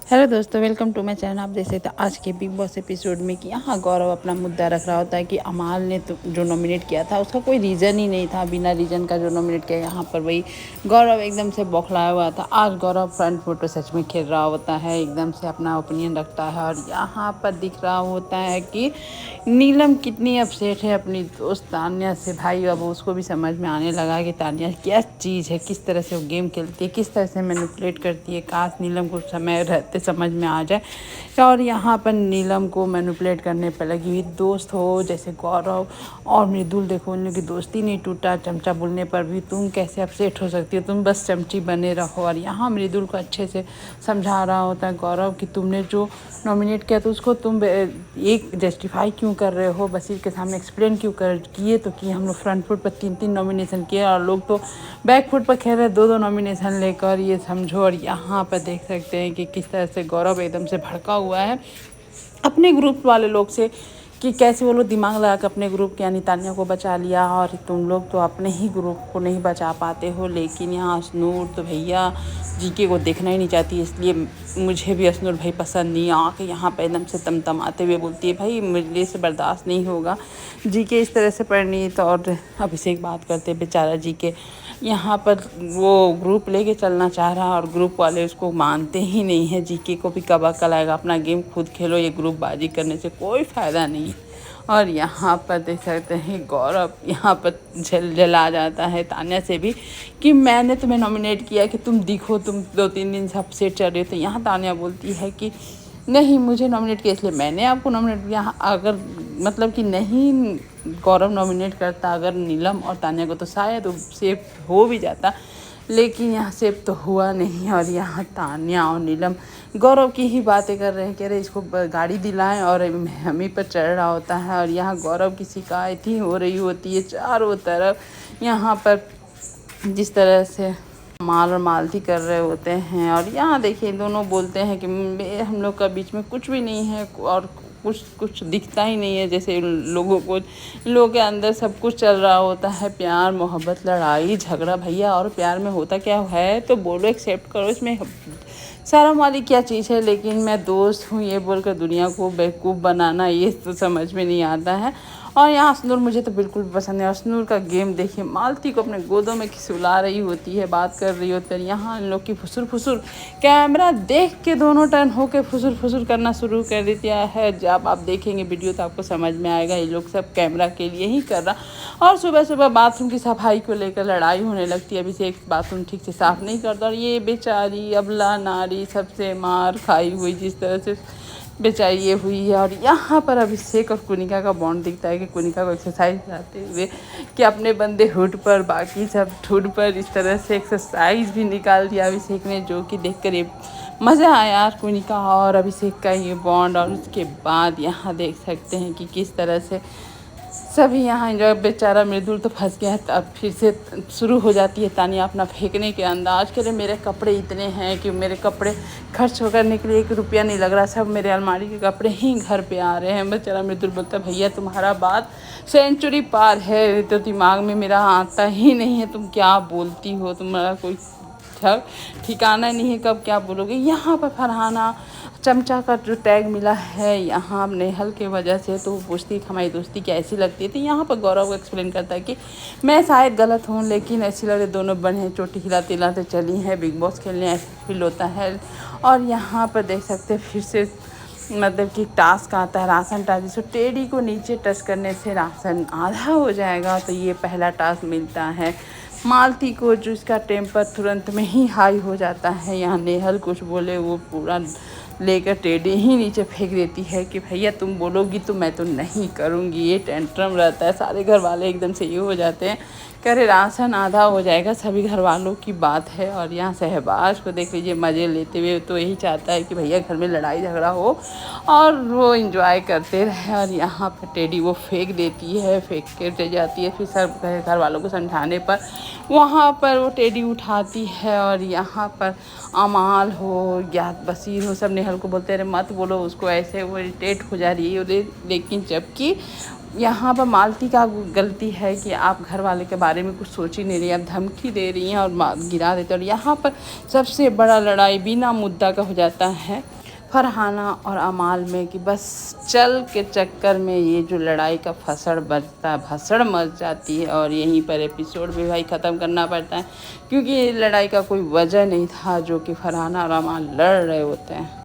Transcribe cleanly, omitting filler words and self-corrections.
Hello दोस्तों, welcome to my channel. आप देख सकते हैं आज के बिग बॉस एपिसोड में कि यहाँ गौरव अपना मुद्दा रख रहा होता है कि अमाल ने तो जो नॉमिनेट किया था उसका कोई रीज़न ही नहीं था, बिना रीज़न का जो नॉमिनेट किया। यहाँ पर वही गौरव एकदम से बौखलाया हुआ था। आज गौरव फ्रंट फोटो सच में खेल रहा होता है, एकदम से अपना ओपिनियन रखता है और यहाँ पर दिख रहा होता है कि नीलम कितनी अपसेट है अपनी दोस्त तान्या से। भाई अब उसको भी समझ में आने लगा कि तान्या क्या चीज़ है, किस तरह से वो गेम खेलती है, किस तरह से मैनिपुलेट करती है। काश नीलम को समय रहते समझ में आ जाए। और यहाँ पर नीलम को मैनिपुलेट करने पर लगी हुई दोस्त हो जैसे गौरव और मृदुल, देखो उन लोगों की दोस्ती नहीं टूटा। चमचा बोलने पर भी तुम कैसे अपसेट हो सकती हो, तुम बस चमची बने रहो। और यहाँ मृदुल को अच्छे से समझा रहा होता है गौरव कि तुमने जो नॉमिनेट किया तो उसको तुम एक जस्टिफाई क्यों कर रहे हो, बसीर के सामने एक्सप्लेन क्यों कर किए। तो कि हम लोग फ्रंट फुट पर 3-3 नॉमिनेशन किए और लोग तो बैक फुट पर खेल रहे 2-2 नॉमिनेशन लेकर, ये समझो। और यहाँ पर देख सकते हैं कि किस तरह से गौरव एकदम से भड़का हुआ है अपने ग्रुप वाले लोग से कि कैसे वो लोग दिमाग लगा कर अपने ग्रुप के यानी तान्या को बचा लिया और तुम लोग तो अपने ही ग्रुप को नहीं बचा पाते हो। लेकिन यहाँ अश्नूर तो भैया जीके को देखना ही नहीं चाहती, इसलिए मुझे भी अश्नूर भाई पसंद नहीं। आके यहाँ पे एकदम से तमतमाते हुए बोलती है भाई मेरे से बर्दाश्त नहीं होगा जीके इस तरह से परिणीत। और अभिषेक बात करते बेचारा जीके यहाँ पर वो ग्रुप लेके चलना चाह रहा और ग्रुप वाले उसको मानते ही नहीं है। जीके को भी कब अकल आएगा, अपना गेम खुद खेलो, ये ग्रुप बाजी करने से कोई फ़ायदा नहीं। और यहाँ पर देख सकते हैं गौरव यहाँ पर जला जाता है तान्या से भी कि मैंने तुम्हें नॉमिनेट किया कि तुम दिखो, तुम 2-3 दिन से अपसेट चल रहे हो। तो यहाँ तान्या बोलती है कि नहीं, मुझे नॉमिनेट किया इसलिए मैंने आपको नॉमिनेट किया। अगर मतलब कि नहीं गौरव नॉमिनेट करता अगर नीलम और तान्या को तो शायद वो सेफ हो भी जाता, लेकिन यहाँ सेफ तो हुआ नहीं। और यहाँ तान्या और नीलम गौरव की ही बातें कर रहे हैं, कह रहे इसको गाड़ी दिलाएं और हम ही पर चढ़ रहा होता है। और यहाँ गौरव की शिकायत ही हो रही होती है चारों तरफ। यहाँ पर जिस तरह से माल और मालती कर रहे होते हैं और यहाँ देखिए दोनों बोलते हैं कि हम लोग का बीच में कुछ भी नहीं है और कुछ दिखता ही नहीं है, जैसे लोगों के अंदर सब कुछ चल रहा होता है। प्यार मोहब्बत लड़ाई झगड़ा भैया, और प्यार में होता क्या है तो बोलो, एक्सेप्ट करो, इसमें शर्म वाली क्या चीज़ है। लेकिन मैं दोस्त हूँ ये बोलकर दुनिया को बेवकूफ़ बनाना, ये तो समझ में नहीं आता है। और यहाँ अश्नूर मुझे तो बिल्कुल पसंद है। अश्नूर का गेम देखिए, मालती को अपने गोदों में खिसुला रही होती है, बात कर रही होती है। यहाँ इन लोग की फुसुर फुसुर कैमरा देख के दोनों टर्न होके फुसुर फुसुर करना शुरू कर देती है। जब आप देखेंगे वीडियो तो आपको समझ में आएगा ये लोग सब कैमरा के लिए ही कर रहा। और सुबह सुबह बाथरूम की सफाई को लेकर लड़ाई होने लगती है। अभिषेक बाथरूम ठीक से साफ़ नहीं करता और ये बेचारी अबला नारी सबसे मार खाई हुई जिस तरह से बेचारी ये हुई है। और यहाँ पर अभिषेक और कुनिका का बॉन्ड दिखता है कि कुनिका को एक्सरसाइज कराते हुए कि अपने बंदे हुड पर बाकी सब ठुड पर इस तरह से एक्सरसाइज भी निकाल दिया अभिषेक ने, जो कि देखकर ये मज़ा आया यार कुनिका और अभिषेक का ये बॉन्ड। और उसके बाद यहाँ देख सकते हैं कि किस तरह से सभी यहाँ एंजॉय। बेचारा मृदुल तो फंस गया है। अब फिर से शुरू हो जाती है तानिया अपना फेंकने के अंदाज। कह रहे मेरे कपड़े इतने हैं कि मेरे कपड़े खर्च करने के लिए 1 रुपया नहीं लग रहा, सब मेरे अलमारी के कपड़े ही घर पे आ रहे हैं। बेचारा मृदुल बोलता भैया तुम्हारा बात सेंचुरी पार है, तो दिमाग में मेरा आता ही नहीं है, तुम क्या बोलती हो, तुम्हारा कोई ठिकाना नहीं है, कब क्या बोलोगे। यहाँ पर फरहाना चमचा का जो टैग मिला है यहाँ नेहल के वजह से, तो वो पूछती हमारी दोस्ती कैसी लगती है। तो यहाँ पर गौरव एक्सप्लेन करता है कि मैं शायद गलत हूँ लेकिन ऐसी लगे दोनों बने चोटी हिलाते हिलाते चली हैं, बिग बॉस खेलने ऐसे फील होता है। और यहाँ पर देख सकते हैं फिर से मतलब कि टास्क आता है राशन टास्क, जिसको टेडी को नीचे टच करने से राशन आधा हो जाएगा। तो ये पहला टास्क मिलता है मालती को, जो इसका टेम्पर तुरंत में ही हाई हो जाता है। यहाँ नेहल कुछ बोले वो पूरा लेकर टेडी ही नीचे फेंक देती है कि भैया तुम बोलोगी तो मैं तो नहीं करूँगी। ये टेंट्रम रहता है, सारे घर वाले एकदम से ये हो जाते हैं, कह रहे राशन आधा हो जाएगा, सभी घर वालों की बात है। और यहाँ शहबाज को देख लीजिए मज़े लेते हुए, तो यही चाहता है कि भैया घर में लड़ाई झगड़ा हो और वो इंजॉय करते रहे। और यहाँ पर टेडी वो फेंक देती है, फेंक के चली जाती है। फिर सब घर वालों को समझाने पर वहाँ पर वो टेडी उठाती है। और यहाँ पर अमाल हो या बसीर हो सब नेहल को बोलते रहे मत बोलो उसको, ऐसे वो इरिटेट हो जा रही है। लेकिन जबकि यहाँ पर मालती का गलती है कि आप घर वाले के बारे में कुछ सोच ही नहीं रही, आप धमकी दे रही हैं और गिरा देते हैं। और यहाँ पर सबसे बड़ा लड़ाई बिना मुद्दा का हो जाता है फरहाना और अमाल में कि बस चल के चक्कर में ये जो लड़ाई का फसड़ बजता है, भसड़ मच जाती है और यहीं पर एपिसोड भी भाई ख़त्म करना पड़ता है, क्योंकि ये लड़ाई का कोई वजह नहीं था जो कि फरहाना और अमाल लड़ रहे होते हैं।